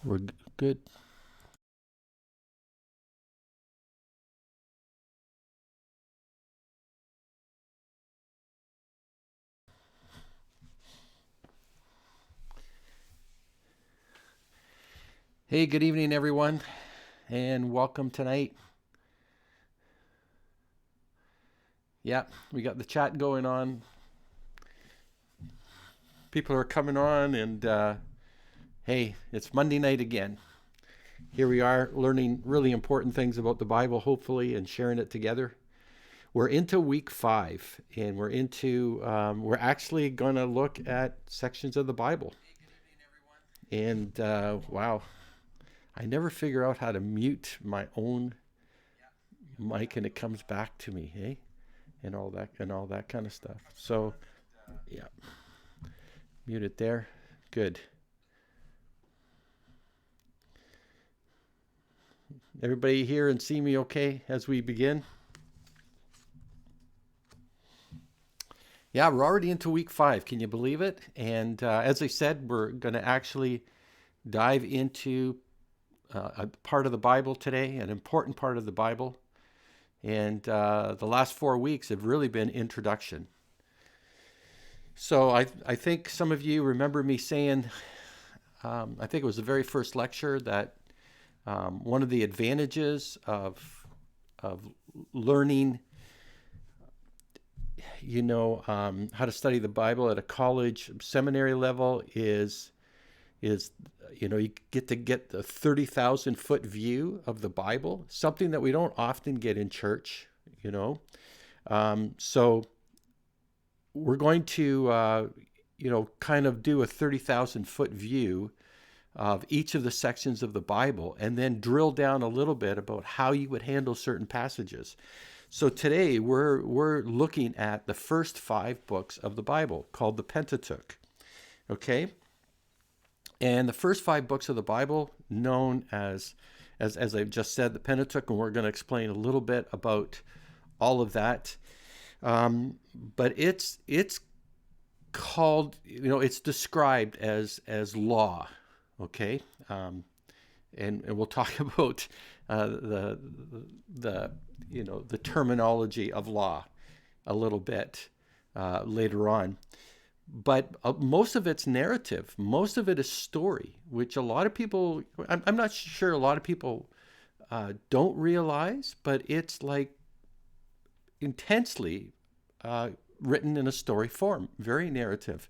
We're good. Hey, good evening, everyone, and welcome tonight. Yeah, we got the chat going on. People are coming on, and hey, it's Monday night again. Here we are learning really important things about the Bible, hopefully, and sharing it together. We're into week 5, and we're actually going to look at sections of the Bible. And wow, I never figure out how to mute my own mic, and it comes back to me, hey, and all that kind of stuff. So yeah, mute it there. Good. Everybody hear and see me okay as we begin? Yeah, we're already into week 5. Can you believe it? And as I said, we're going to actually dive into a part of the Bible today, an important part of the Bible. And the last 4 weeks have really been introduction. So I think some of you remember me saying, I think it was the very first lecture, that one of the advantages of learning, how to study the Bible at a college seminary level is you get the 30,000-foot view of the Bible, something that we don't often get in church. So we're going to kind of do a 30,000-foot view of each of the sections of the Bible, and then drill down a little bit about how you would handle certain passages. So today we're looking at the first 5 books of the Bible, called the Pentateuch. Okay? And the first 5 books of the Bible, known as I've just said, the Pentateuch, and we're going to explain a little bit about all of that. But it's called, it's described as law. Okay, and we'll talk about the the terminology of law a little bit later on. But most of it's narrative. Most of it is story, which a lot of people, I'm not sure a lot of people don't realize, but it's like intensely written in a story form, very narrative.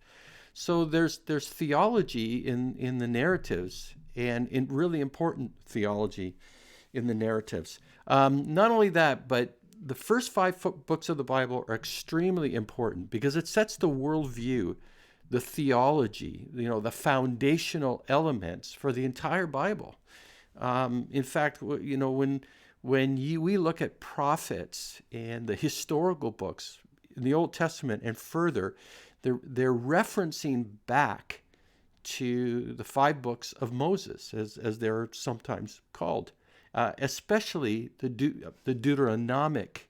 So there's theology in the narratives, and in really important theology in the narratives. Not only that, but the first 5 books of the Bible are extremely important because it sets the worldview, the theology, the foundational elements for the entire Bible. In fact, we look at prophets and the historical books in the Old Testament and further, they're referencing back to the 5 books of Moses, as they're sometimes called. Especially the Deuteronomic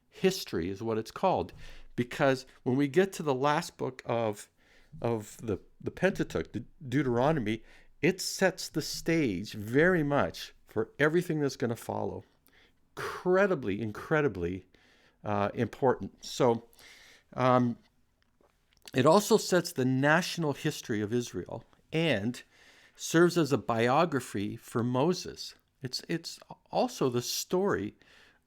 history is what it's called, because when we get to the last book of the Pentateuch, the Deuteronomy, it sets the stage very much for everything that's going to follow. Incredibly important. So it also sets the national history of Israel and serves as a biography for Moses. It's also the story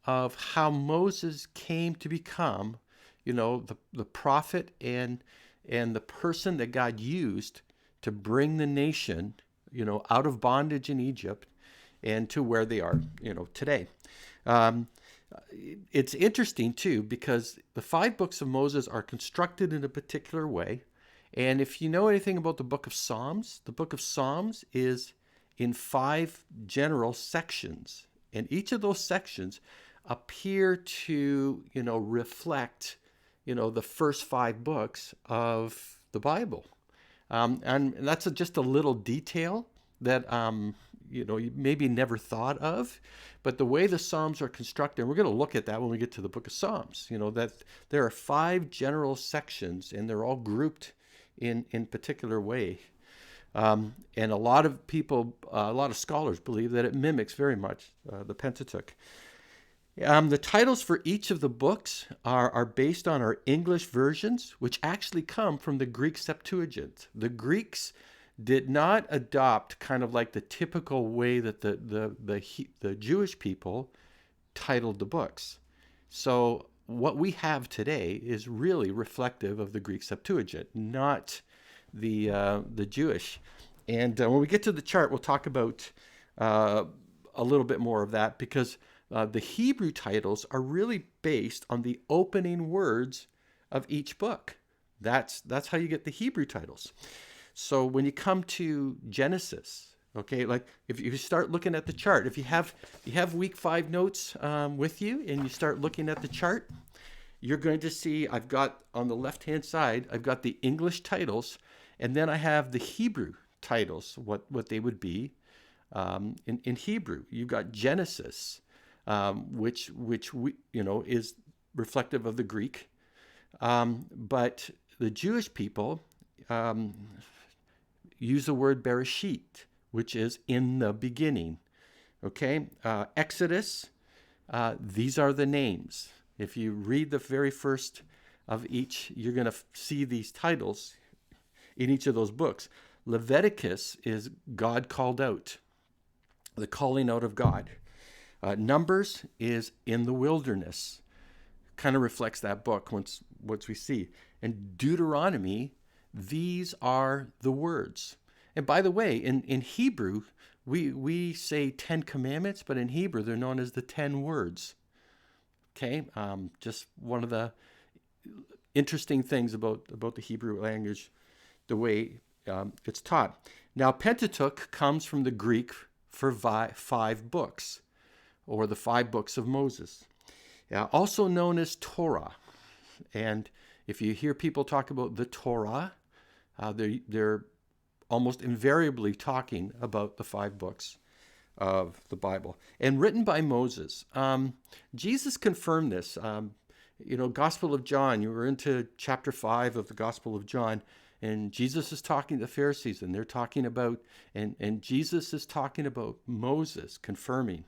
of how Moses came to become, the prophet and the person that God used to bring the nation, out of bondage in Egypt and to where they are, today. It's interesting too, because the 5 books of Moses are constructed in a particular way. And if you know anything about the book of Psalms is in 5 general sections. And each of those sections appear to, reflect, the first 5 books of the Bible. And that's just a little detail that, you maybe never thought of. But the way the Psalms are constructed, and we're going to look at that when we get to the book of Psalms, that there are 5 general sections, and they're all grouped in particular way. And a lot of people, a lot of scholars believe that it mimics very much the Pentateuch. The titles for each of the books are based on our English versions, which actually come from the Greek Septuagint. The Greeks did not adopt kind of like the typical way that the Jewish people titled the books. So what we have today is really reflective of the Greek Septuagint, not the Jewish. And when we get to the chart, we'll talk about a little bit more of that, because the Hebrew titles are really based on the opening words of each book. That's how you get the Hebrew titles. So when you come to Genesis, okay, like if you start looking at the chart, if you have week 5 notes with you, and you start looking at the chart, you're going to see I've got on the left-hand side, I've got the English titles, and then I have the Hebrew titles, what they would be in Hebrew. You've got Genesis, which we, is reflective of the Greek, but the Jewish people use the word Bereshit, which is in the beginning. Okay, Exodus, these are the names. If you read the very first of each, you're going to see these titles in each of those books. Leviticus is God called out, the calling out of God. Numbers is in the wilderness, kind of reflects that book once we see. And Deuteronomy, these are the words. And by the way, in Hebrew, we say 10 commandments, but in Hebrew, they're known as the 10 words. Okay, just one of the interesting things about the Hebrew language, the way it's taught. Now, Pentateuch comes from the Greek for 5 books, or the 5 books of Moses, also known as Torah. And if you hear people talk about the Torah, they're almost invariably talking about the 5 books of the Bible, and written by Moses. Jesus confirmed this. Gospel of John, you were into chapter 5 of the Gospel of John, and Jesus is talking to the Pharisees, and they're talking about, and Jesus is talking about Moses confirming,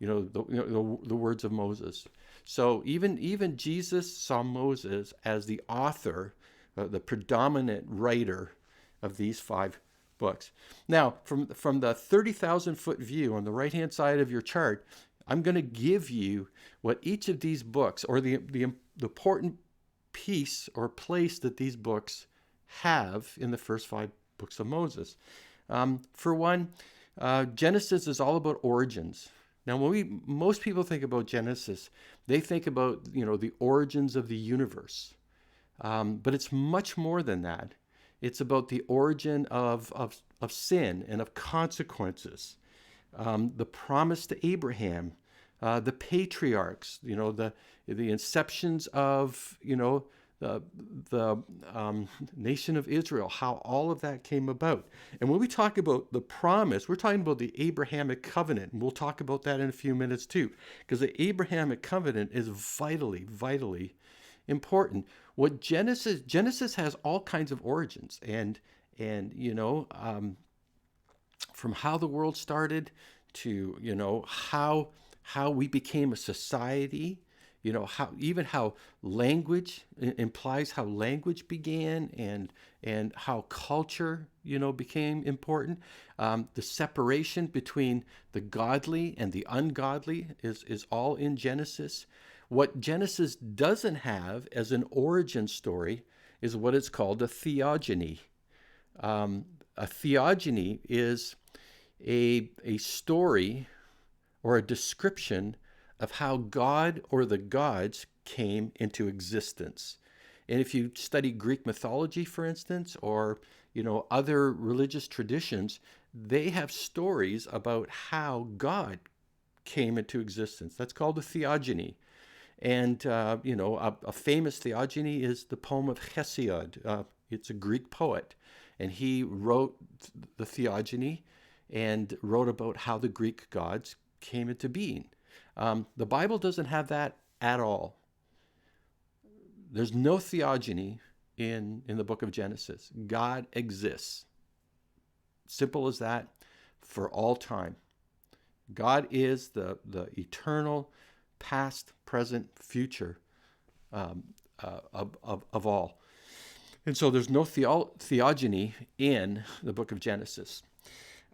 the words of Moses. So even Jesus saw Moses as the author, the predominant writer of these 5 books. Now, from the 30,000-foot view on the right-hand side of your chart, I'm going to give you what each of these books, or the important piece or place that these books have in the first 5 books of Moses. For one, Genesis is all about origins. Now, when most people think about Genesis, they think about the origins of the universe, but it's much more than that. It's about the origin of sin and of consequences, the promise to Abraham, the patriarchs, the inceptions of the nation of Israel, how all of that came about. And when we talk about the promise, we're talking about the Abrahamic covenant, and we'll talk about that in a few minutes too, because the Abrahamic covenant is vitally, vitally important. What Genesis has all kinds of origins, and from how the world started to how we became a society, how language implies how language began, and how culture became important. The separation between the godly and the ungodly is all in Genesis. What Genesis doesn't have as an origin story is what is called a theogony. A theogony is a story or a description of how God or the gods came into existence. And if you study Greek mythology, for instance, or other religious traditions, they have stories about how God came into existence. That's called a theogony. And, a famous theogony is the poem of Hesiod. It's a Greek poet, and he wrote the theogony and wrote about how the Greek gods came into being. The Bible doesn't have that at all. There's no theogony in the book of Genesis. God exists. Simple as that, for all time. God is the eternal, past, present, future of all. And so there's no theogony in the book of Genesis.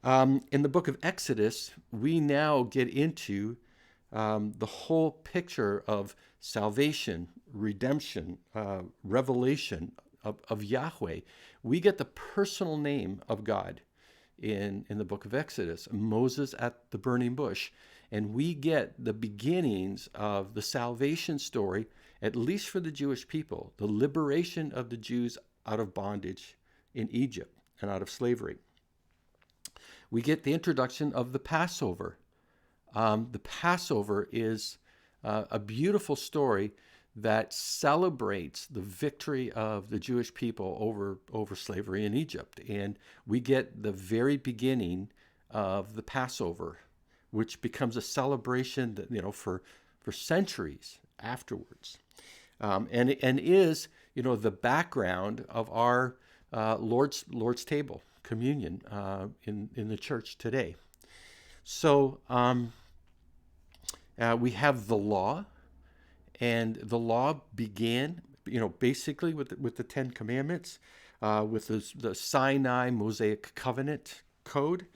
In the book of Exodus, we now get into the whole picture of salvation, redemption, revelation of Yahweh. We get the personal name of God in the book of Exodus, Moses at the burning bush. And we get the beginnings of the salvation story, at least for the Jewish people, the liberation of the Jews out of bondage in Egypt and out of slavery. We get the introduction of the Passover. The Passover is a beautiful story that celebrates the victory of the Jewish people over slavery in Egypt. And we get the very beginning of the Passover, which becomes a celebration that, for centuries afterwards. And is, the background of our Lord's table, communion, in the church today. So we have the law, and the law began, basically with the Ten Commandments, with the Sinai Mosaic Covenant Code.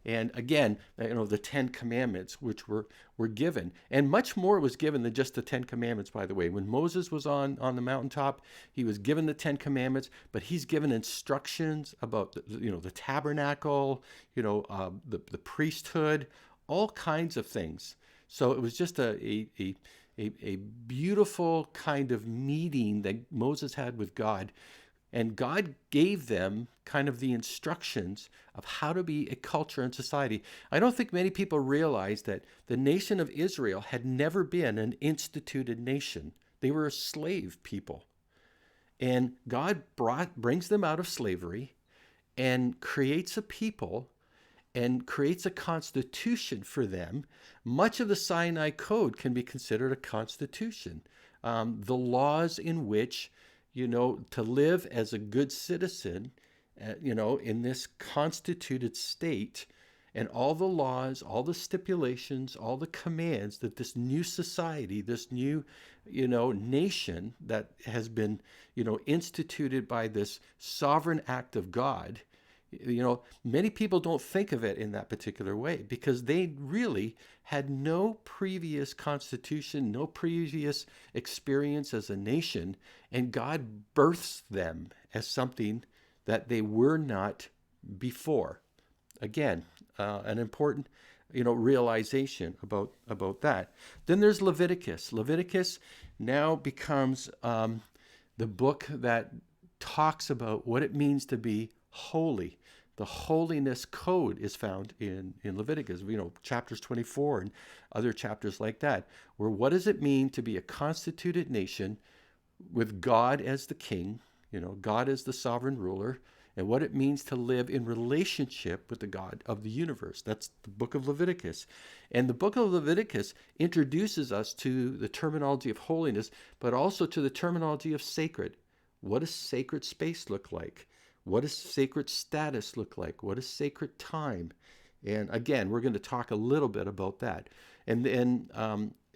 And again, the Ten Commandments, which were given. And much more was given than just the Ten Commandments, by the way. When Moses was on the mountaintop, he was given the Ten Commandments, but he's given instructions about, the tabernacle, the priesthood, all kinds of things. So it was just a beautiful kind of meeting that Moses had with God. And God gave them kind of the instructions of how to be a culture and society. I don't think many people realize that the nation of Israel had never been an instituted nation. They were a slave people. And God brings them out of slavery and creates a people and creates a constitution for them. Much of the Sinai Code can be considered a constitution. The laws in which to live as a good citizen, in this constituted state, and all the laws, all the stipulations, all the commands that this new society, this new, nation that has been, instituted by this sovereign act of God, many people don't think of it in that particular way because they really had no previous constitution, no previous experience as a nation, and God births them as something that they were not before. Again, an important, realization about that. Then there's Leviticus. Leviticus now becomes the book that talks about what it means to be holy. The holiness code is found in Leviticus, chapters 24 and other chapters like that, where what does it mean to be a constituted nation with God as the king, God as the sovereign ruler, and what it means to live in relationship with the God of the universe. That's the book of Leviticus. And the book of Leviticus introduces us to the terminology of holiness, but also to the terminology of sacred. What does sacred space look like? What does sacred status look like? What is sacred time? And again, we're going to talk a little bit about that. And then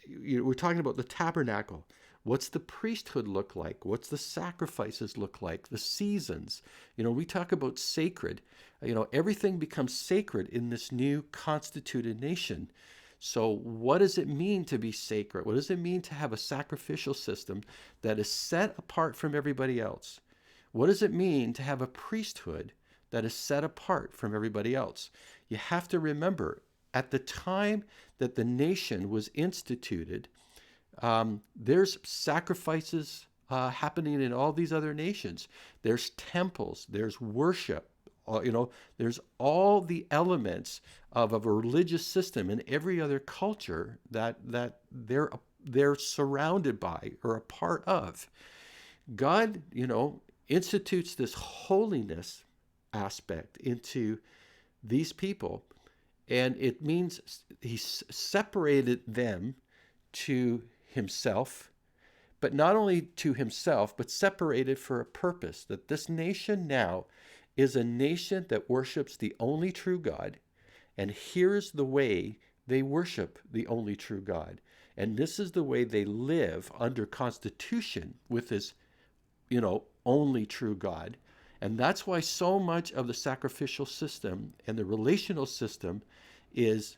we're talking about the tabernacle. What's the priesthood look like? What's the sacrifices look like? The seasons. We talk about sacred. Everything becomes sacred in this new constituted nation. So what does it mean to be sacred? What does it mean to have a sacrificial system that is set apart from everybody else? What does it mean to have a priesthood that is set apart from everybody else? You have to remember, at the time that the nation was instituted, there's sacrifices happening in all these other nations. There's temples, there's worship, there's all the elements of a religious system in every other culture that they're surrounded by or a part of. God, institutes this holiness aspect into these people, and it means he separated them to himself, but not only to himself, but separated for a purpose, that this nation now is a nation that worships the only true God, and here's the way they worship the only true God. And this is the way they live under constitution with this, only true God. And that's why so much of the sacrificial system and the relational system is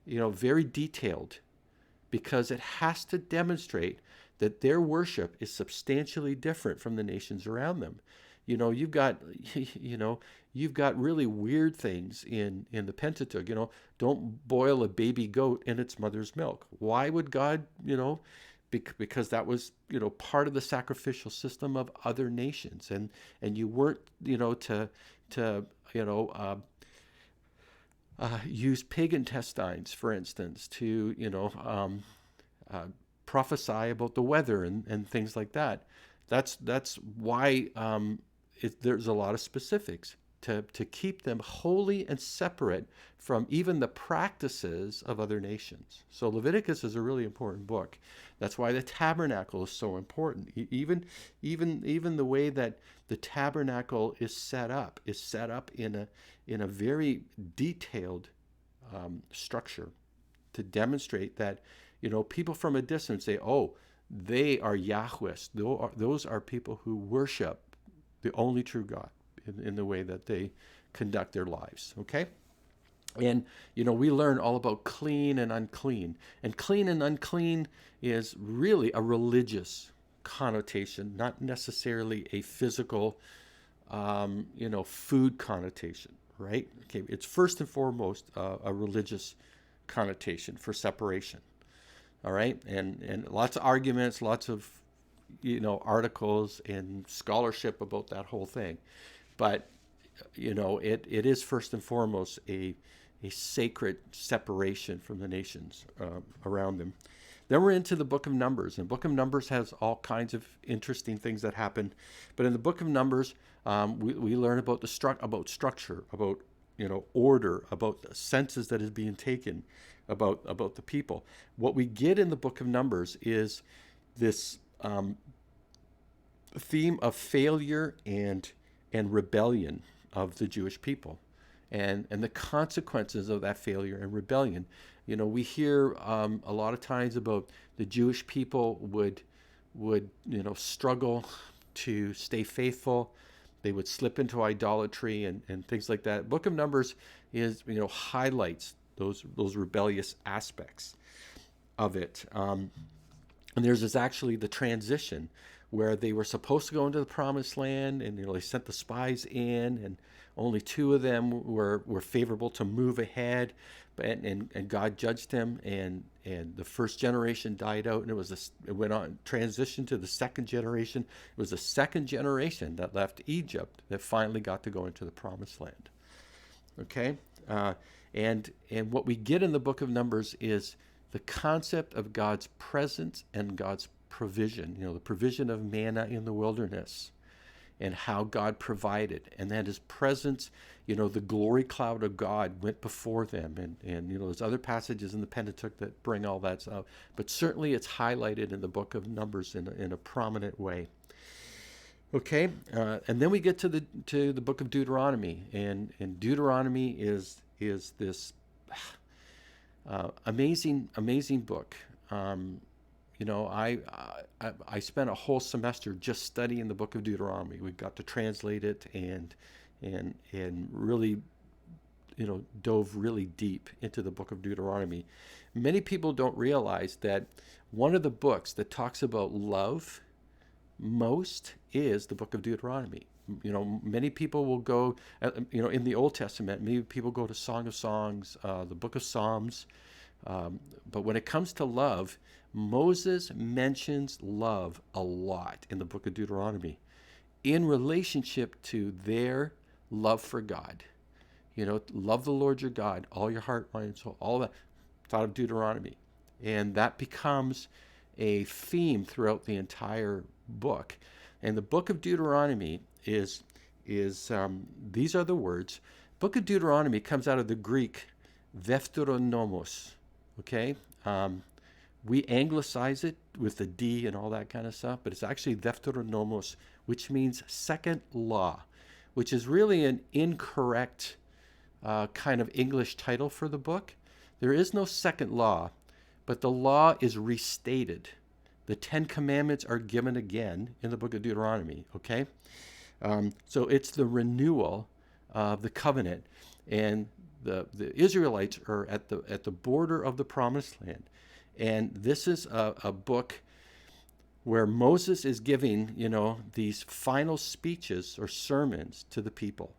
very detailed, because it has to demonstrate that their worship is substantially different from the nations around them. You've got you've got really weird things in the Pentateuch. Don't boil a baby goat in its mother's milk. Why would God, because that was part of the sacrificial system of other nations, and you weren't to use pig intestines, for instance, to prophesy about the weather and things like that. That's why there's a lot of specifics to keep them holy and separate from even the practices of other nations. So Leviticus is a really important book. That's why the tabernacle is so important. Even the way that the tabernacle is set up in a very detailed structure to demonstrate that people from a distance say, oh, they are Yahweh's. Those are people who worship the only true God in the way that they conduct their lives. Okay? And, we learn all about clean and unclean. And clean and unclean is really a religious connotation, not necessarily a physical, food connotation, right? Okay, it's first and foremost a religious connotation for separation. All right? And lots of arguments, lots of, articles and scholarship about that whole thing. But, it is first and foremost a sacred separation from the nations around them. Then we're into the book of Numbers. And the book of Numbers has all kinds of interesting things that happen. But in the book of Numbers, we learn about about structure, about order, about the census that is being taken, about the people. What we get in the book of Numbers is this theme of failure and rebellion of the Jewish people, and the consequences of that failure and rebellion. We hear a lot of times about the Jewish people would struggle to stay faithful. They would slip into idolatry and things like that. Book of Numbers highlights those rebellious aspects of it. And there's actually the transition where they were supposed to go into the promised land, and they sent the spies in, and only 2 of them were favorable to move ahead, and God judged them, and the first generation died out, and it went on transition to the second generation. It was the second generation that left Egypt that finally got to go into the promised land. Okay, and what we get in the book of Numbers is the concept of God's presence and God's provision, the provision of manna in the wilderness, and how God provided, and that his presence, the glory cloud of God went before them, and there's other passages in the Pentateuch that bring all that stuff, but certainly it's highlighted in the book of Numbers in a prominent way. Okay, and then we get to the book of Deuteronomy, and Deuteronomy is this amazing book. I spent a whole semester just studying the book of Deuteronomy. We got to translate it and really, dove really deep into the book of Deuteronomy. Many people don't realize that one of the books that talks about love most is the book of Deuteronomy. Many people will go, in the Old Testament, many people go to Song of Songs, the book of Psalms. But when it comes to love, Moses mentions love a lot in the book of Deuteronomy in relationship to their love for God. Love the Lord your God, all your heart, mind, and soul, all that. It's out of Deuteronomy. And that becomes a theme throughout the entire book. And the book of Deuteronomy is these are the words. Book of Deuteronomy comes out of the Greek Deuteronomos. Okay? We anglicize it with the D and all that kind of stuff, but it's actually Deuteronomos, which means second law, which is really an incorrect kind of English title for the book. There is no second law, but the law is restated. The Ten Commandments are given again in the book of Deuteronomy, okay? So it's the renewal of the covenant. And the Israelites are at the border of the Promised Land. And this is a book where Moses is giving, these final speeches or sermons to the people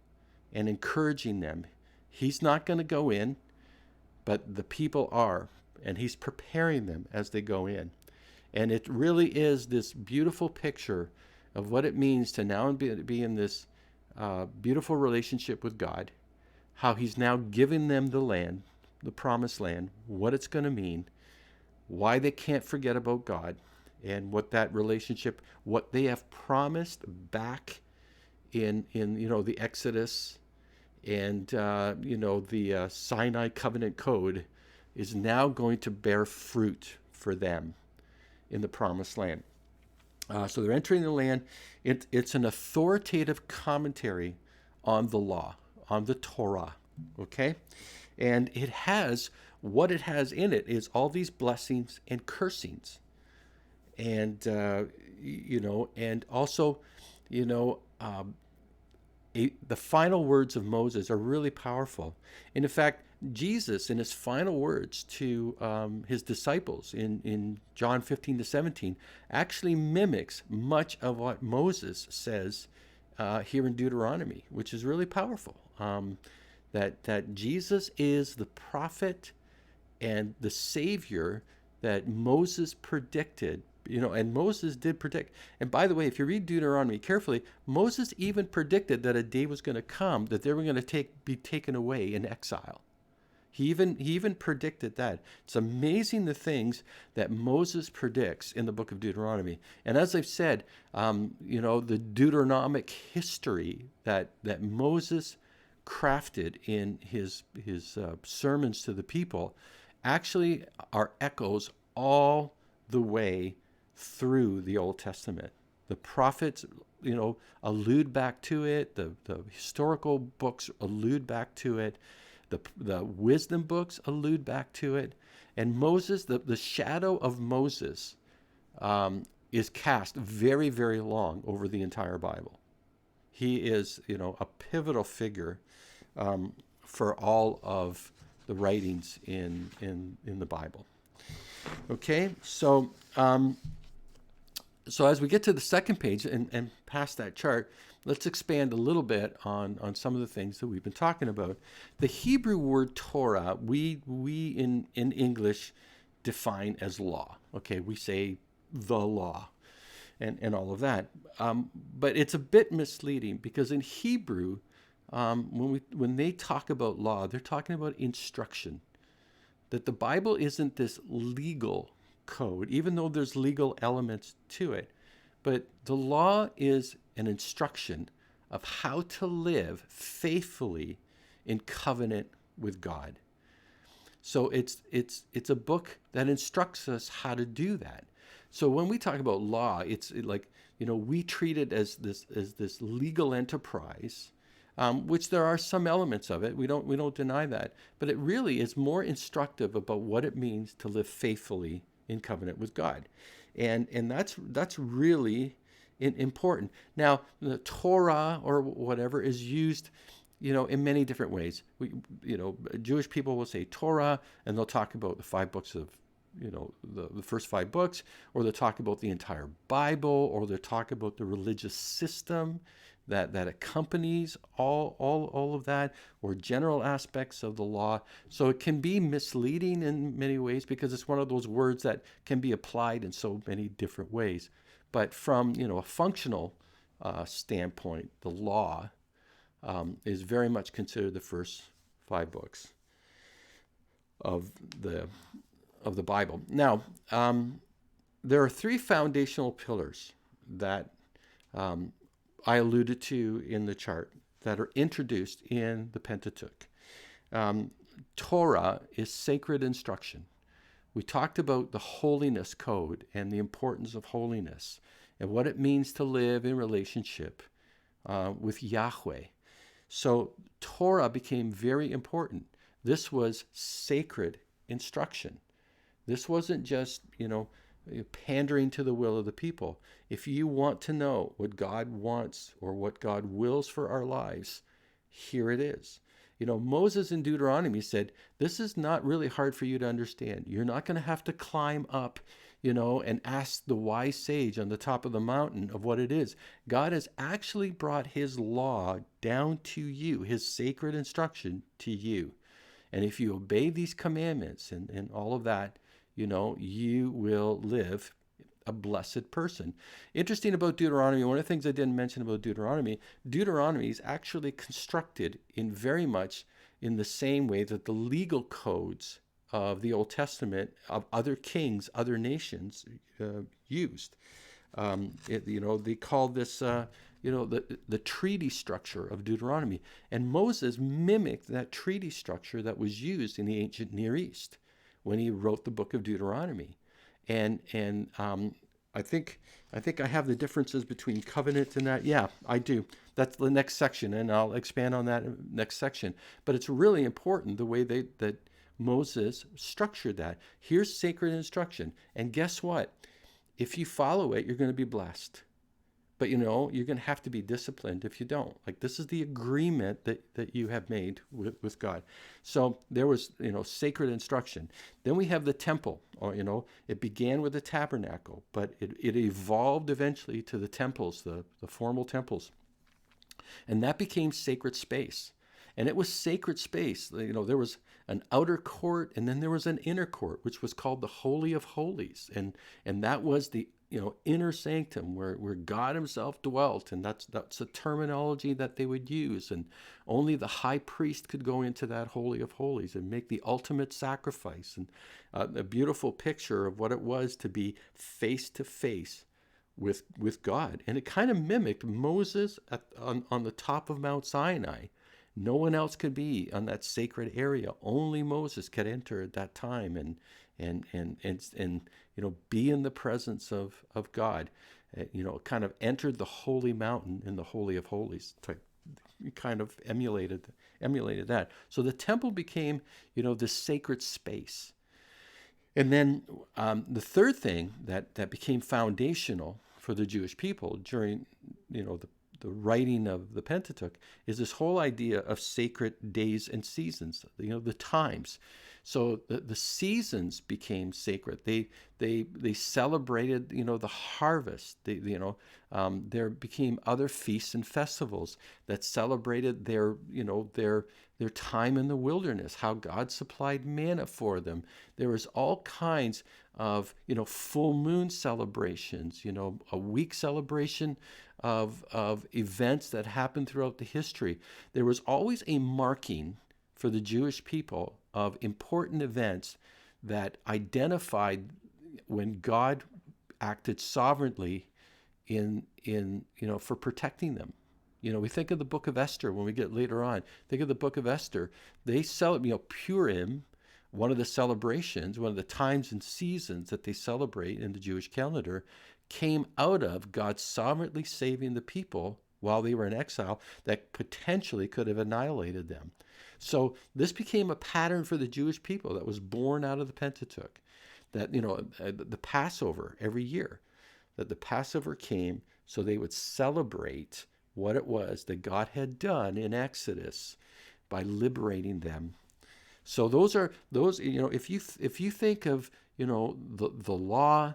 and encouraging them. He's not going to go in, but the people are, and he's preparing them as they go in. And it really is this beautiful picture of what it means to now be in this beautiful relationship with God, how he's now giving them the land, the promised land, what it's going to mean, why they can't forget about God, and what that relationship, what they have promised back in the Exodus and the Sinai Covenant Code is now going to bear fruit for them in the promised land. So they're entering the land. It's an authoritative commentary on the law, on the Torah, okay? And what it has in it is all these blessings and cursings. And, and also, the final words of Moses are really powerful. And in fact, Jesus, in his final words to his disciples in John 15-17, actually mimics much of what Moses says here in Deuteronomy, which is really powerful. That Jesus is the prophet and the Savior that Moses predicted. And Moses did predict. And by the way, if you read Deuteronomy carefully, Moses even predicted that a day was going to come that they were going to be taken away in exile. He even predicted that. It's amazing the things that Moses predicts in the book of Deuteronomy. And as I've said, the Deuteronomic history that Moses crafted in his sermons to the people actually are echoes all the way through the Old Testament. The prophets, allude back to it. The historical books allude back to it. The wisdom books allude back to it. And Moses, the shadow of Moses is cast very, very long over the entire Bible. He is, a pivotal figure for all of the writings in the Bible. Okay, so as we get to the second page and past that chart, let's expand a little bit on some of the things that we've been talking about. The Hebrew word Torah, we in English define as law. Okay, we say the law and all of that. But it's a bit misleading because in Hebrew, when they talk about law, they're talking about instruction. That the Bible isn't this legal code, even though there's legal elements to it. But the law is an instruction of how to live faithfully in covenant with God. So it's a book that instructs us how to do that. So when we talk about law, it's like, we treat it as this legal enterprise, which there are some elements of it. We don't deny that. But it really is more instructive about what it means to live faithfully in covenant with God. And that's really important. Now, the Torah or whatever is used, in many different ways. Jewish people will say Torah, and they'll talk about the 5 books of, the first 5 books, or they'll talk about the entire Bible, or they'll talk about the religious system that accompanies all of that, or general aspects of the law. So it can be misleading in many ways because it's one of those words that can be applied in so many different ways. But from a functional standpoint, the law is very much considered the first 5 books of the Bible. Now, there are 3 foundational pillars that I alluded to in the chart that are introduced in the Pentateuch. Torah is sacred instruction. We talked about the holiness code and the importance of holiness and what it means to live in relationship with Yahweh. So Torah became very important. This was sacred instruction. This wasn't just, pandering to the will of the people. If you want to know what God wants or what God wills for our lives, here it is. Moses in Deuteronomy said, this is not really hard for you to understand. You're not going to have to climb up, and ask the wise sage on the top of the mountain of what it is. God has actually brought his law down to you, his sacred instruction to you. And if you obey these commandments and all of that, you will live a blessed person. Interesting about Deuteronomy, one of the things I didn't mention about Deuteronomy is actually constructed in very much in the same way that the legal codes of the Old Testament of other kings, other nations used. They call this, the treaty structure of Deuteronomy. And Moses mimicked that treaty structure that was used in the ancient Near East when he wrote the book of Deuteronomy. And I think I have the differences between covenant and that. Yeah, I do. That's the next section, and I'll expand on that next section. But it's really important the way that Moses structured that. Here's sacred instruction, and guess what? If you follow it, you're going to be blessed. But you're going to have to be disciplined if you don't. Like, this is the agreement that you have made with God. So there was, sacred instruction. Then we have the temple. Or, it began with the tabernacle, but it evolved eventually to the temples, the formal temples. And that became sacred space. And it was sacred space. There was an outer court, and then there was an inner court, which was called the Holy of Holies. And that was the inner sanctum where God himself dwelt. And that's a terminology that they would use. And only the high priest could go into that Holy of Holies and make the ultimate sacrifice. And a beautiful picture of what it was to be face to face with God. And it kind of mimicked Moses on the top of Mount Sinai. No one else could be on that sacred area. Only Moses could enter at that time and be in the presence of God. Kind of entered the holy mountain in the Holy of Holies. Kind of emulated that. So the temple became, this sacred space. And then the third thing that became foundational for the Jewish people during, the writing of the Pentateuch is this whole idea of sacred days and seasons, the times. So the seasons became sacred. They celebrated, the harvest. There became other feasts and festivals that celebrated their time in the wilderness, how God supplied manna for them. There was all kinds of, full moon celebrations, a week celebration of events that happened throughout the history. There was always a marking for the Jewish people of important events that identified when God acted sovereignly in for protecting them. We think of the book of Esther when we get later on. Think of the book of Esther. They celebrate, Purim, one of the celebrations, one of the times and seasons that they celebrate in the Jewish calendar, came out of God sovereignly saving the people while they were in exile that potentially could have annihilated them. So this became a pattern for the Jewish people that was born out of the Pentateuch, that, the Passover every year, that the Passover came so they would celebrate what it was that God had done in Exodus by liberating them. So those, if you think of, the law,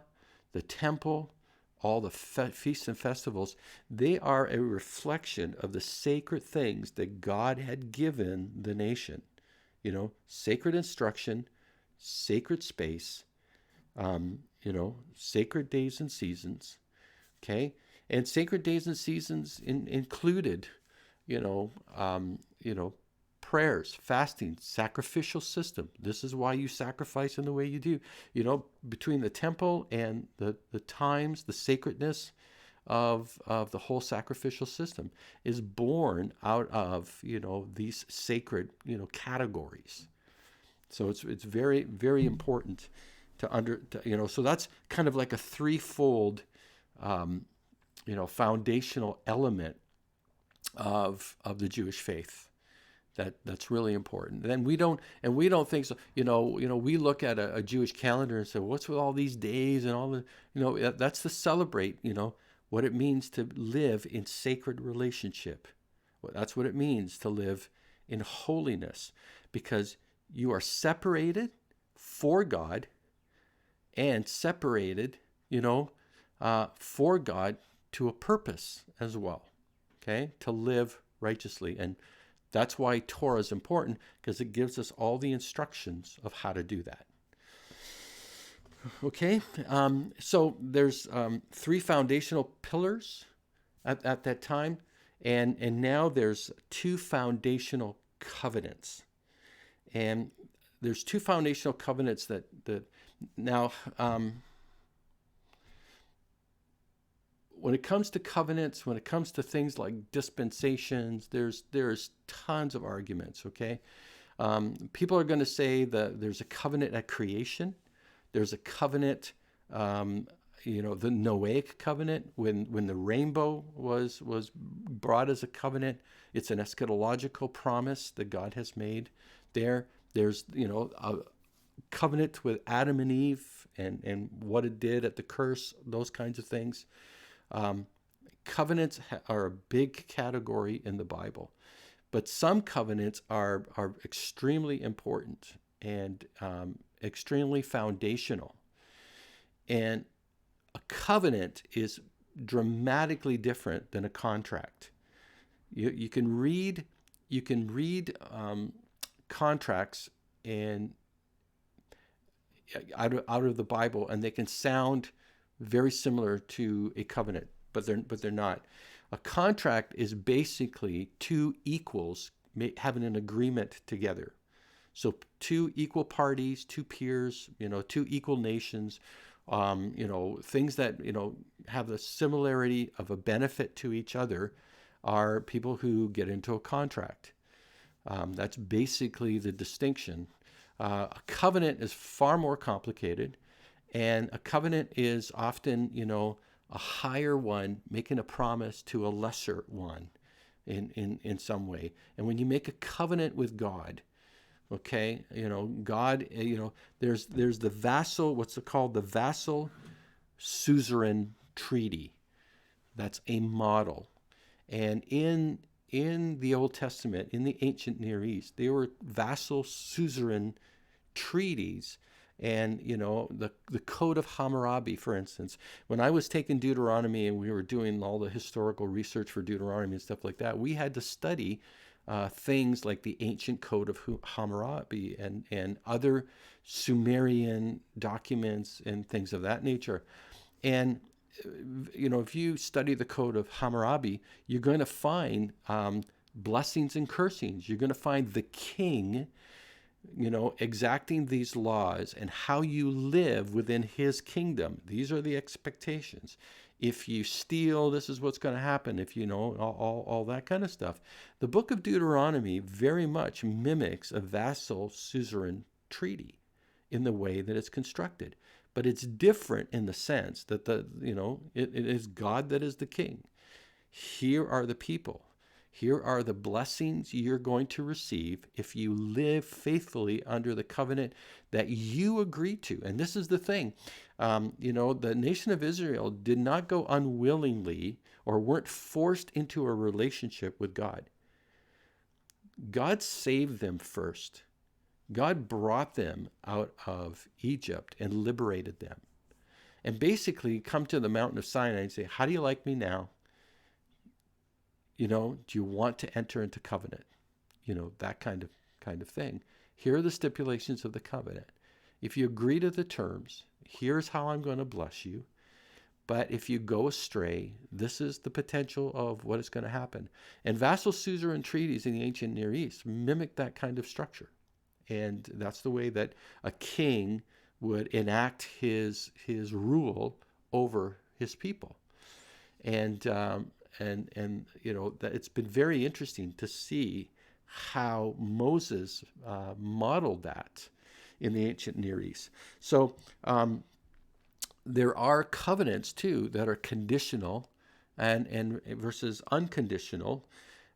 the temple, all the feasts and festivals, they are a reflection of the sacred things that God had given the nation. Sacred instruction, sacred space, sacred days and seasons. Okay, and sacred days and seasons included, prayers, fasting, sacrificial system. This is why you sacrifice in the way you do. Between the temple and the times, the sacredness of the whole sacrificial system is born out of, these sacred, categories. So it's very, very important so that's kind of like a threefold, foundational element of the Jewish faith. That's really important. Then we don't think so. We look at a Jewish calendar and say, what's with all these days and all the, that's to celebrate, what it means to live in sacred relationship. Well, that's what it means to live in holiness, because you are separated for God and separated, for God to a purpose as well. Okay, to live righteously. And that's why Torah is important, because it gives us all the instructions of how to do that. Okay, so there's 3 foundational pillars at that time, and now there's 2 foundational covenants. And there's 2 foundational covenants that now, when it comes to covenants, when it comes to things like dispensations, there's tons of arguments, okay? People are going to say that there's a covenant at creation. There's a covenant, the Noahic covenant, when the rainbow was brought as a covenant. It's an eschatological promise that God has made there. There's, a covenant with Adam and Eve and what it did at the curse, those kinds of things. Covenants are a big category in the Bible, but some covenants are extremely important and extremely foundational. And a covenant is dramatically different than a contract. You can read contracts and out of the Bible, and they can sound very similar to a covenant, but they're not. A contract is basically 2 equals having an agreement together. So 2 equal parties, 2 peers, 2 equal nations, things that have the similarity of a benefit to each other are people who get into a contract. That's basically the distinction. A covenant is far more complicated. And a covenant is often, a higher one making a promise to a lesser one in some way. And when you make a covenant with God, okay, God, there's the vassal, what's it called? The vassal suzerain treaty. That's a model. And in the Old Testament, in the ancient Near East, they were vassal suzerain treaties. And, the Code of Hammurabi, for instance, when I was taking Deuteronomy and we were doing all the historical research for Deuteronomy and stuff like that, we had to study things like the ancient Code of Hammurabi and other Sumerian documents and things of that nature. And, if you study the Code of Hammurabi, you're going to find blessings and cursings. You're going to find the king exacting these laws and how you live within his kingdom. These are the expectations. If you steal, this is what's going to happen. If all that kind of stuff. The book of Deuteronomy very much mimics a vassal suzerain treaty in the way that it's constructed. But it's different in the sense that it is God that is the king. Here are the people. Here are the blessings you're going to receive if you live faithfully under the covenant that you agreed to. And this is the thing. The nation of Israel did not go unwillingly or weren't forced into a relationship with God. God saved them first. God brought them out of Egypt and liberated them. And basically come to the mountain of Sinai and say, how do you like me now? Do you want to enter into covenant? That kind of thing. Here are the stipulations of the covenant. If you agree to the terms, here's how I'm going to bless you. But if you go astray, this is the potential of what is going to happen. And vassal suzerain treaties in the ancient Near East mimic that kind of structure. And that's the way that a king would enact his rule over his people. And that it's been very interesting to see how Moses modeled that in the ancient Near East. So there are covenants too that are conditional and versus unconditional.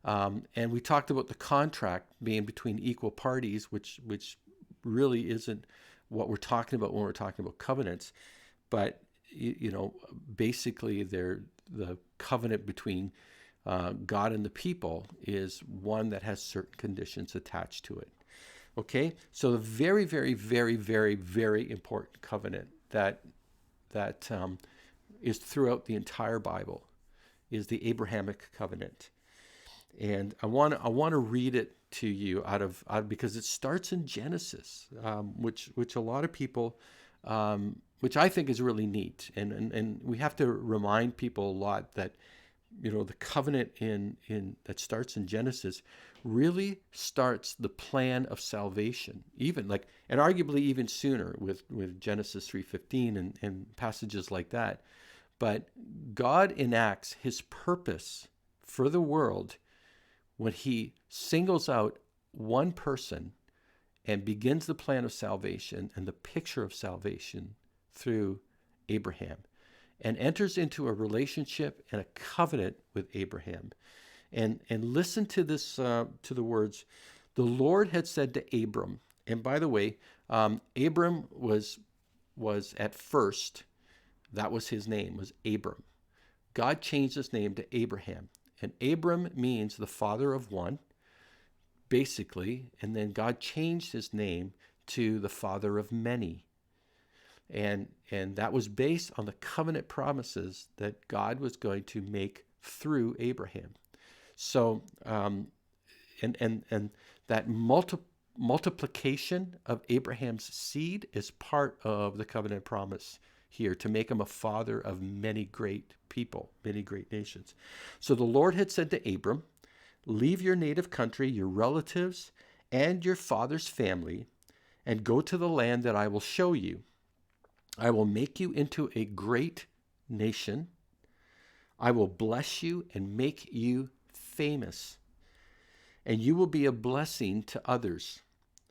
And we talked about the contract being between equal parties, which really isn't what we're talking about when we're talking about covenants. But basically, the covenant between God and the people is one that has certain conditions attached to it. Okay, so the very, very, very, very, very important covenant that is throughout the entire Bible is the Abrahamic covenant. And I want to read it to you because it starts in Genesis, which a lot of people, which I think is really neat, and we have to remind people a lot that the covenant in that starts in Genesis really starts the plan of salvation, and arguably even sooner with Genesis 3:15 and passages like that. But God enacts his purpose for the world when he singles out one person and begins the plan of salvation and the picture of salvation through Abraham, and enters into a relationship and a covenant with Abraham. And listen to this, to the words, the Lord had said to Abram, and by the way, Abram was at first, that was his name, was Abram. God changed his name to Abraham. And Abram means the father of one, basically, and then God changed his name to the father of many. And that was based on the covenant promises that God was going to make through Abraham. So, and that multiplication of Abraham's seed is part of the covenant promise here, to make him a father of many great people, many great nations. So the Lord had said to Abram, leave your native country, your relatives, and your father's family, and go to the land that I will show you. I will make you into a great nation. I will bless you and make you famous, and you will be a blessing to others.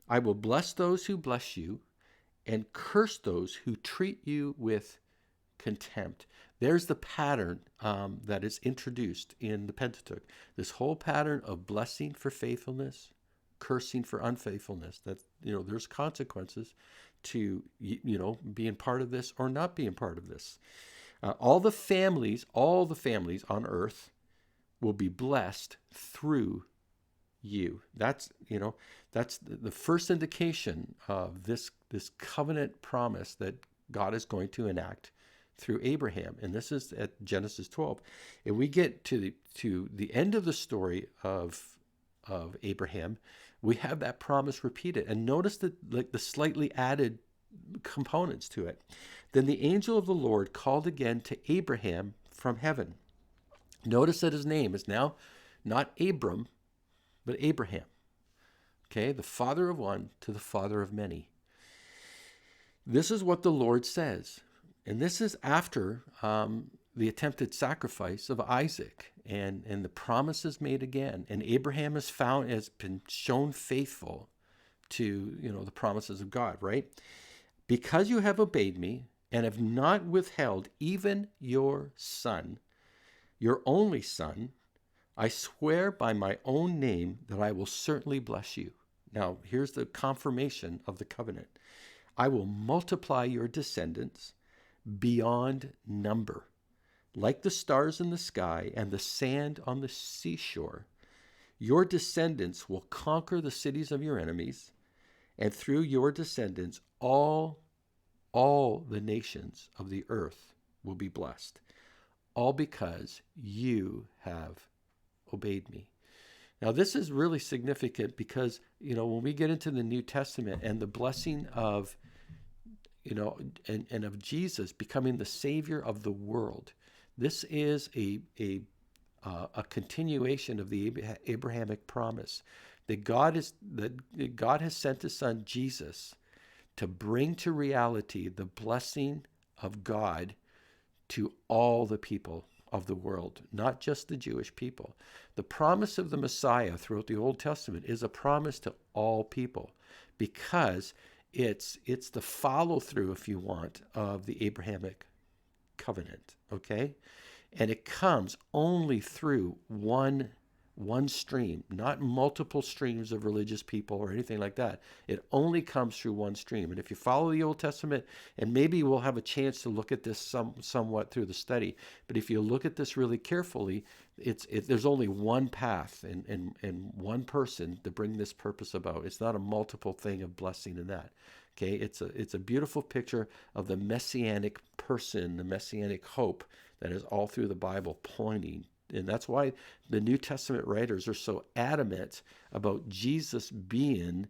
I will bless those who bless you and curse those who treat you with contempt. There's the pattern that is introduced in the Pentateuch. This whole pattern of blessing for faithfulness, cursing for unfaithfulness. That there's consequences to being part of this or not being part of this. All the families on earth will be blessed through you. That's the first indication of this covenant promise that God is going to enact through Abraham. And this is at Genesis 12. And we get to the end of the story of Abraham, we have that promise repeated. And notice the slightly added components to it. Then the angel of the Lord called again to Abraham from heaven. Notice that his name is now not Abram, but Abraham. Okay, the father of one to the father of many. This is what the Lord says. And this is after the attempted sacrifice of Isaac, and the promises made again. And Abraham has been shown faithful to the promises of God, right? Because you have obeyed me and have not withheld even your son, your only son, I swear by my own name that I will certainly bless you. Now, here's the confirmation of the covenant. I will multiply your descendants beyond number, like the stars in the sky and the sand on the seashore. Your descendants will conquer the cities of your enemies, and through your descendants, all the nations of the earth will be blessed, all because you have obeyed me. Now, this is really significant because, when we get into the New Testament and the blessing of, and of Jesus becoming the Savior of the world, this is a continuation of the Abrahamic promise that God has sent His Son Jesus to bring to reality the blessing of God to all the people of the world, not just the Jewish people. The promise of the Messiah throughout the Old Testament is a promise to all people because it's the follow-through, if you want, of the Abrahamic covenant, okay? And it comes only through one one stream, not multiple streams of religious people or anything like that. It only comes through one stream. And if you follow the Old Testament, and maybe we'll have a chance to look at this somewhat through the study, but if you look at this really carefully, there's only one path and one person to bring this purpose about. It's not a multiple thing of blessing in that. Okay, it's a beautiful picture of the messianic person, the messianic hope that is all through the Bible pointing. And that's why the New Testament writers are so adamant about Jesus being,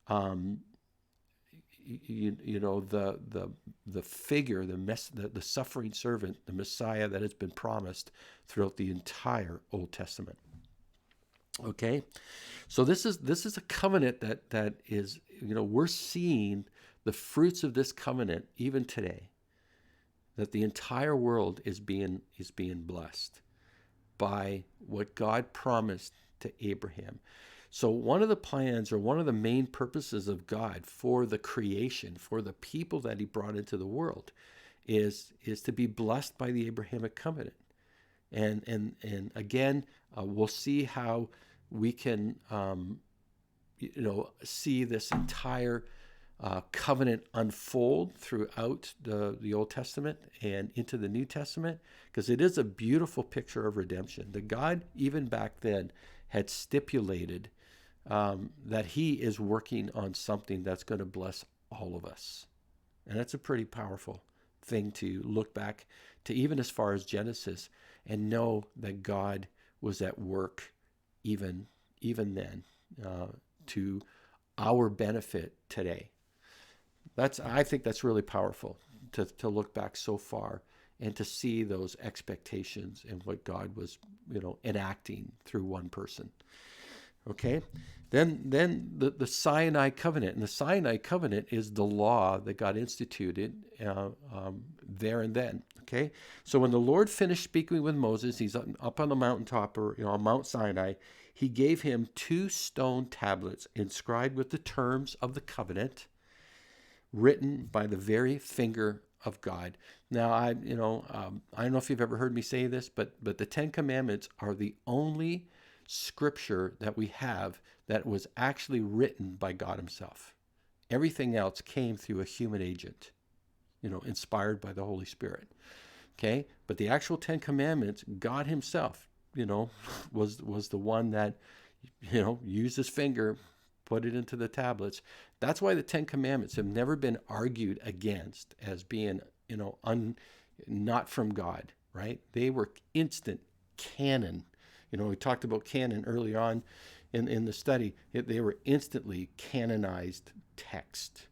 the figure, the suffering servant, the Messiah that has been promised throughout the entire Old Testament. Okay, so this is a covenant that is, we're seeing the fruits of this covenant even today. That the entire world is being blessed by what God promised to Abraham. So one of the plans, or one of the main purposes of God for the creation, for the people that he brought into the world, is to be blessed by the Abrahamic covenant. And again, we'll see how we can see this entire covenant unfold throughout the Old Testament and into the New Testament, because it is a beautiful picture of redemption. The God, even back then, had stipulated that he is working on something that's going to bless all of us. And that's a pretty powerful thing to look back to, even as far as Genesis, and know that God was at work even then to our benefit today. I think that's really powerful to look back so far and to see those expectations and what God was, enacting through one person. Okay, then the Sinai covenant, and the Sinai covenant is the law that God instituted there and then. Okay, so when the Lord finished speaking with Moses, he's up on the mountaintop, or on Mount Sinai. He gave him 2 stone tablets inscribed with the terms of the covenant, written by the very finger of God. Now, I don't know if you've ever heard me say this, but the 10 Commandments are the only scripture that we have that was actually written by God himself. Everything else came through a human agent, inspired by the Holy Spirit. Okay, but the actual 10 Commandments, God himself, was the one that, used his finger, put it into the tablets. That's why the 10 Commandments have never been argued against as being, not from God, right? They were instant canon. We talked about canon early on in the study. They were instantly canonized text.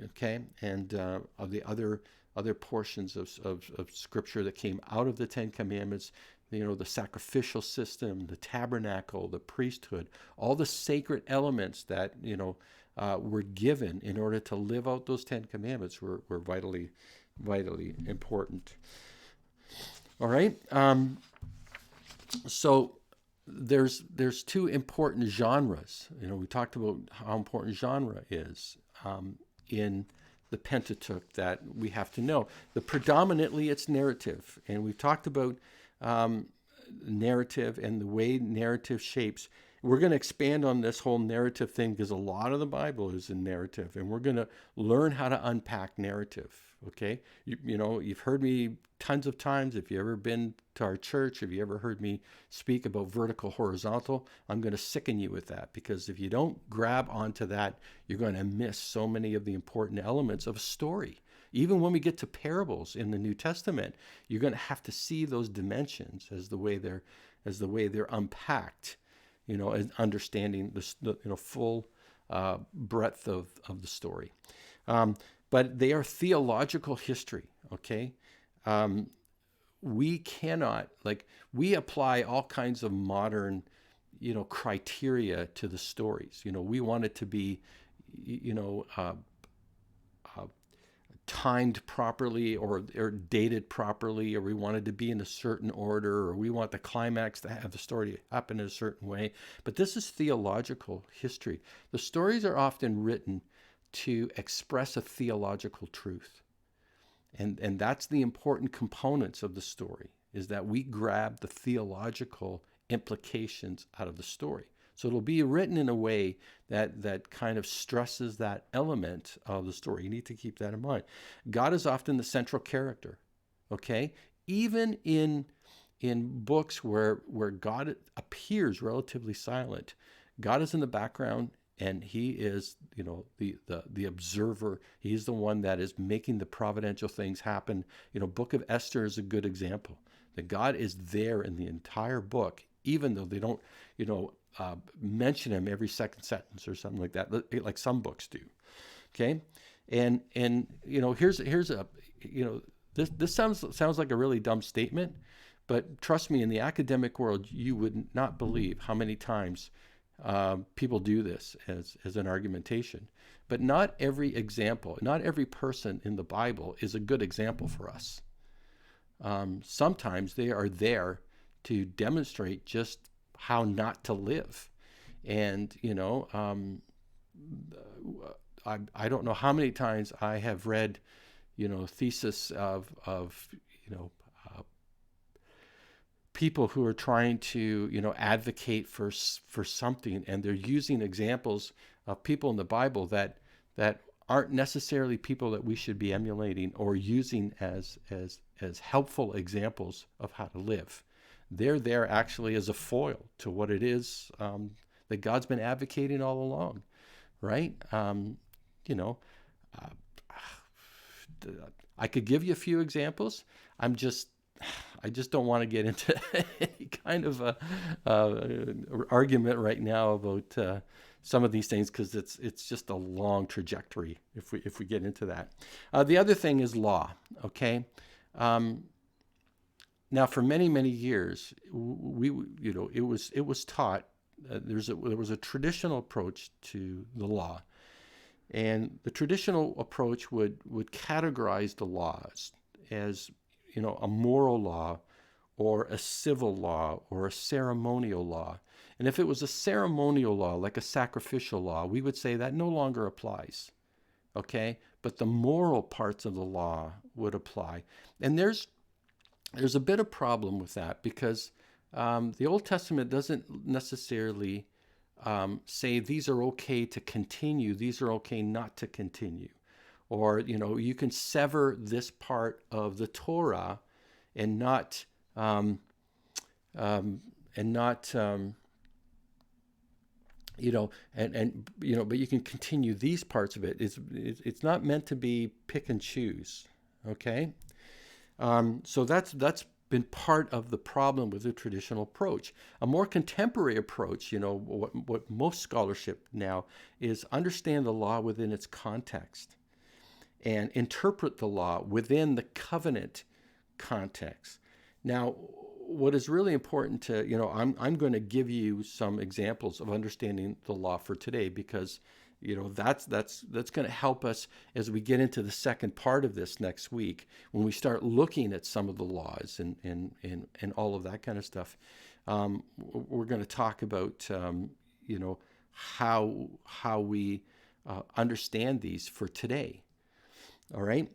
Okay, and of the other portions of Scripture that came out of the 10 Commandments, the sacrificial system, the tabernacle, the priesthood, all the sacred elements that, were given in order to live out those 10 Commandments were vitally important. All right. So there's 2 important genres. We talked about how important genre is in the Pentateuch that we have to know. Predominantly it's narrative, and we've talked about narrative and the way narrative shapes. We're going to expand on this whole narrative thing because a lot of the Bible is in narrative, and we're going to learn how to unpack narrative. Okay, you've heard me tons of times. If you ever been to our church, if you ever heard me speak about vertical, horizontal, I'm going to sicken you with that, because if you don't grab onto that, you're going to miss so many of the important elements of a story. Even when we get to parables in the New Testament, you're going to have to see those dimensions as the way they're unpacked, as understanding the full breadth of the story. But they are theological history. Okay, we cannot, we apply all kinds of modern, criteria to the stories. We want it to be, timed properly or dated properly, or we want it to be in a certain order, or we want the climax to have the story to happen in a certain way. But this is theological history. The stories are often written to express a theological truth. And that's the important components of the story, is that we grab the theological implications out of the story. So it'll be written in a way that kind of stresses that element of the story. You need to keep that in mind. God is often the central character, okay? Even in books where God appears relatively silent, God is in the background, and he is, the observer. He's the one that is making the providential things happen. Book of Esther is a good example. That God is there in the entire book, even though they don't, mention him every second sentence or something like that, like some books do. Okay, and here's a, this sounds like a really dumb statement, but trust me, in the academic world, you would not believe how many times people do this as an argumentation. But not every example, not every person in the Bible is a good example for us. Sometimes they are there to demonstrate just how not to live. And, I don't know how many times I have read, thesis of people who are trying to, advocate for something, and they're using examples of people in the Bible that aren't necessarily people that we should be emulating or using as helpful examples of how to live. They're there actually as a foil to what it is that God's been advocating all along, right? I could give you a few examples. I just don't want to get into any kind of a argument right now about some of these things, because it's just a long trajectory if we get into that. The other thing is law. Okay. Now, for many years, it was taught. There was a traditional approach to the law, and the traditional approach would categorize the laws as a moral law, or a civil law, or a ceremonial law. And if it was a ceremonial law, like a sacrificial law, we would say that no longer applies. Okay, but the moral parts of the law would apply, and there's a bit of problem with that, because the Old Testament doesn't necessarily say these are okay to continue, these are okay not to continue. Or, you can sever this part of the Torah and not, but you can continue these parts of it. It's not meant to be pick and choose. Okay. So that's been part of the problem with the traditional approach. A more contemporary approach, what most scholarship now is, understand the law within its context and interpret the law within the covenant context. Now, what is really important to, I'm going to give you some examples of understanding the law for today, because that's going to help us as we get into the second part of this next week, when we start looking at some of the laws and all of that kind of stuff. We're going to talk about how we understand these for today. All right.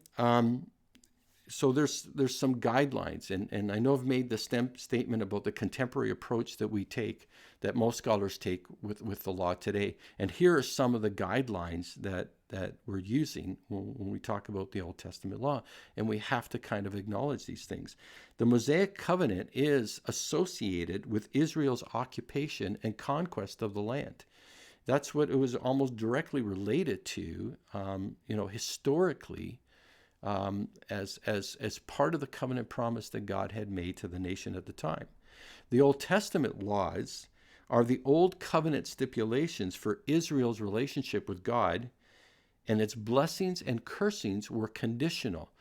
So there's some guidelines, and I know I've made the statement about the contemporary approach that we take, that most scholars take with the law today. And here are some of the guidelines that we're using when we talk about the Old Testament law, and we have to kind of acknowledge these things. The Mosaic covenant is associated with Israel's occupation and conquest of the land. That's what it was almost directly related to, historically, as part of the covenant promise that God had made to the nation at the time. The Old Testament laws are the old covenant stipulations for Israel's relationship with God, and its blessings and cursings were conditional.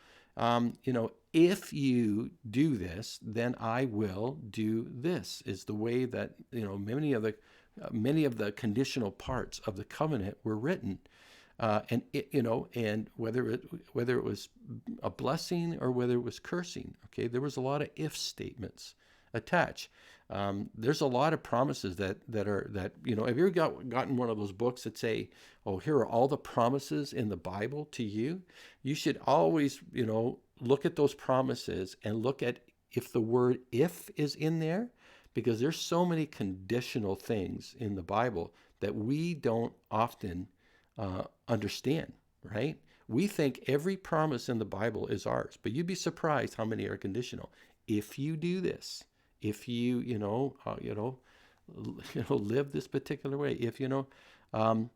If you do this, then I will do this, is the way that many of the conditional parts of the covenant were written. And whether it was a blessing or whether it was cursing, okay, there was a lot of if statements attached. There's a lot of promises that have you ever gotten one of those books that say, oh, here are all the promises in the Bible to you? You should always, look at those promises and look at if the word if is in there, because there's so many conditional things in the Bible that we don't often understand, right? We think every promise in the Bible is ours, but you'd be surprised how many are conditional. If you do this, if you, live this particular way, if um,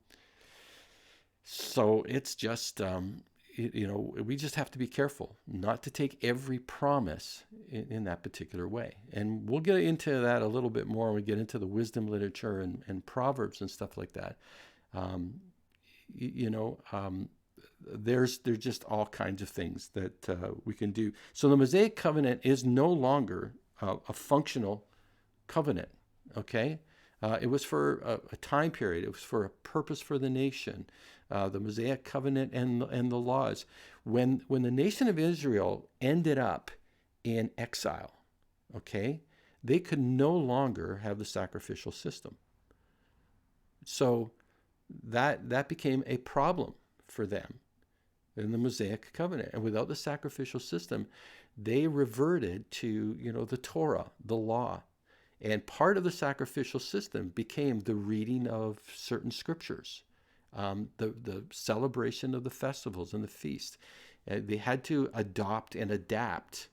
so it's just, we just have to be careful not to take every promise in that particular way. And we'll get into that a little bit more when we get into the wisdom literature and Proverbs and stuff like that. Um, you know, there's just all kinds of things that we can do. So the Mosaic covenant is no longer a functional covenant. Okay, it was for a time period. It was for a purpose for the nation. The Mosaic covenant and the laws. When the nation of Israel ended up in exile, okay, they could no longer have the sacrificial system. So that became a problem for them in the Mosaic covenant. And without the sacrificial system, they reverted to, the Torah, the law. And part of the sacrificial system became the reading of certain scriptures, the celebration of the festivals and the feast. They had to adopt and adapt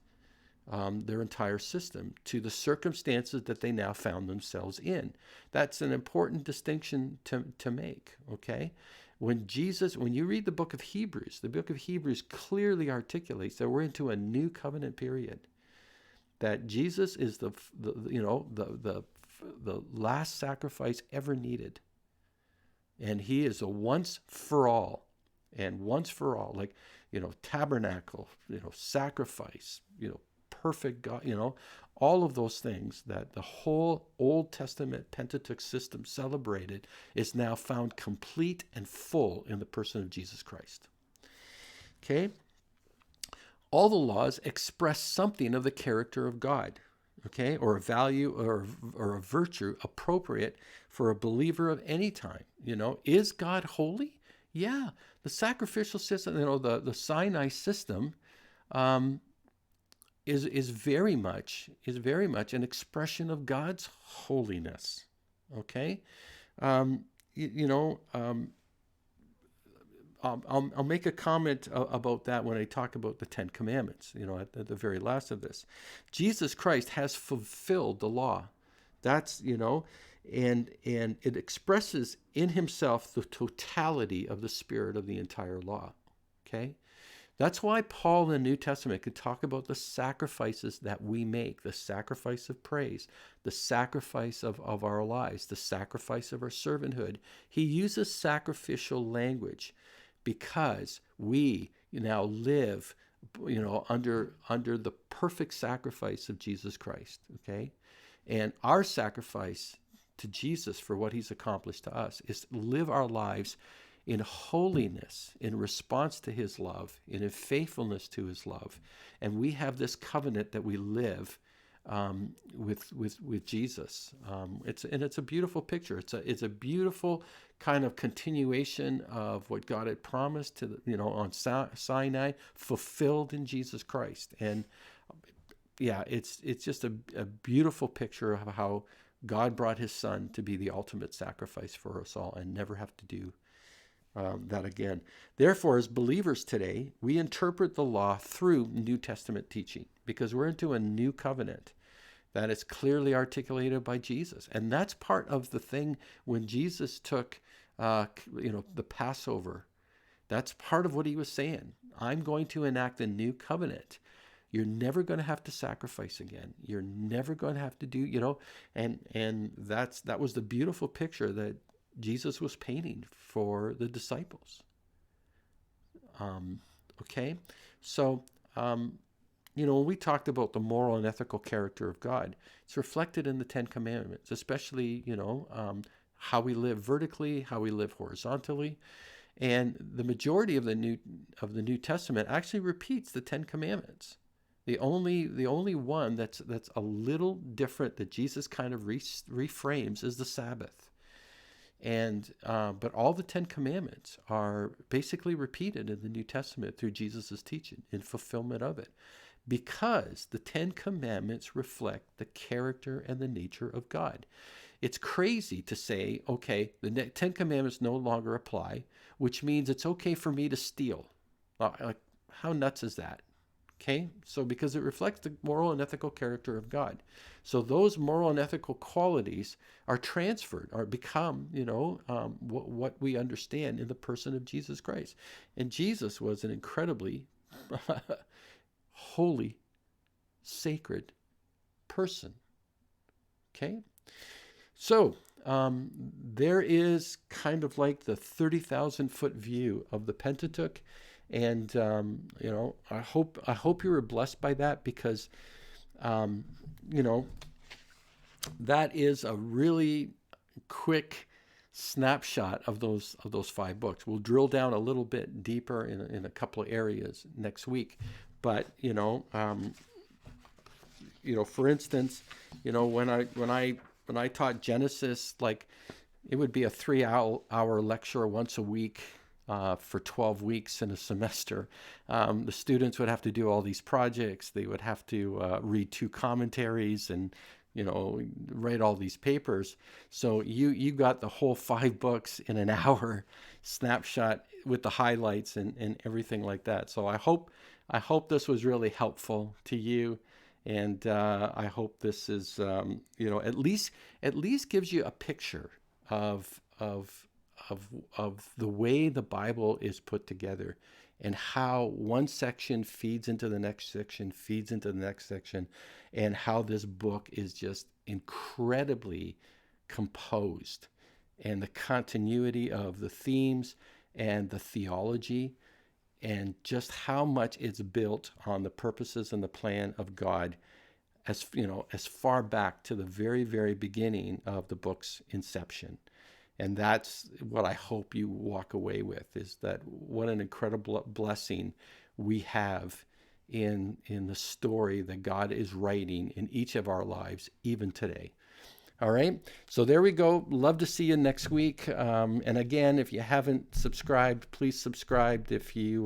their entire system to the circumstances that they now found themselves in. That's an important distinction to make, okay? When you read the book of Hebrews clearly articulates that we're into a new covenant period. That Jesus is the last sacrifice ever needed, and he is a once for all, like tabernacle, sacrifice, perfect God, all of those things that the whole Old Testament Pentateuch system celebrated is now found complete and full in the person of Jesus Christ. Okay. All the laws express something of the character of God, okay, or a value or a virtue appropriate for a believer of any time. Is God holy? Yeah, the sacrificial system, the Sinai system, is very much an expression of God's holiness. Okay, um, you know. I'll make a comment about that when I talk about the Ten Commandments, at the very last of this. Jesus Christ has fulfilled the law. That's, and it expresses in himself the totality of the spirit of the entire law. Okay? That's why Paul in the New Testament could talk about the sacrifices that we make, the sacrifice of praise, the sacrifice of our lives, the sacrifice of our servanthood. He uses sacrificial language because we now live, under the perfect sacrifice of Jesus Christ, okay? And our sacrifice to Jesus for what he's accomplished to us is to live our lives in holiness, in response to his love, and in faithfulness to his love. And we have this covenant that we live with Jesus. It's a beautiful picture. It's a beautiful kind of continuation of what God had promised to on Sinai, fulfilled in Jesus Christ. And yeah, it's just a beautiful picture of how God brought his son to be the ultimate sacrifice for us all and never have to do that again. Therefore, as believers today, we interpret the law through New Testament teaching because we're into a new covenant that is clearly articulated by Jesus. And that's part of the thing when Jesus took, the Passover. That's part of what he was saying. I'm going to enact a new covenant. You're never going to have to sacrifice again. You're never going to have to do, and that was the beautiful picture that Jesus was painting for the disciples. Okay, so when we talked about the moral and ethical character of God, it's reflected in the Ten Commandments, especially how we live vertically, how we live horizontally, and the majority of the New Testament actually repeats the Ten Commandments. The only one that's a little different that Jesus kind of reframes is the Sabbath. And but all the Ten Commandments are basically repeated in the New Testament through Jesus' teaching in fulfillment of it. because the Ten Commandments reflect the character and the nature of God. It's crazy to say, okay, the Ten Commandments no longer apply, which means it's okay for me to steal. Like, how nuts is that? Okay, so because it reflects the moral and ethical character of God. So those moral and ethical qualities are transferred, or become, what we understand in the person of Jesus Christ. And Jesus was an incredibly holy, sacred person. Okay, so there is kind of like the 30,000-foot view of the Pentateuch. And I hope you were blessed by that, because that is a really quick snapshot of those 5 books. We'll drill down a little bit deeper in a couple of areas next week. But for instance, when I taught Genesis, like, it would be a 3-hour lecture once a week. For 12 weeks in a semester. The students would have to do all these projects. They would have to read 2 commentaries and, write all these papers. So you got the whole 5 books in an hour snapshot with the highlights and everything like that. So I hope this was really helpful to you. And I hope this is, at least gives you a picture of the way the Bible is put together, and how one section feeds into the next section, feeds into the next section, and how this book is just incredibly composed, and the continuity of the themes and the theology, and just how much it's built on the purposes and the plan of God, as far back to the very, very beginning of the book's inception. And that's what I hope you walk away with, is that what an incredible blessing we have in the story that God is writing in each of our lives, even today. All right, so there we go. Love to see you next week. And again, if you haven't subscribed, please subscribe. If you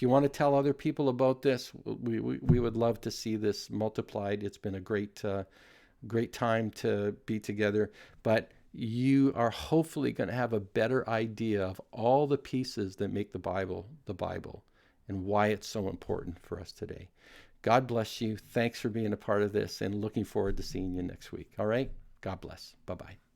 want to tell other people about this, we would love to see this multiplied. It's been a great time to be together. But you are hopefully going to have a better idea of all the pieces that make the Bible, and why it's so important for us today. God bless you. Thanks for being a part of this, and looking forward to seeing you next week. All right? God bless. Bye-bye.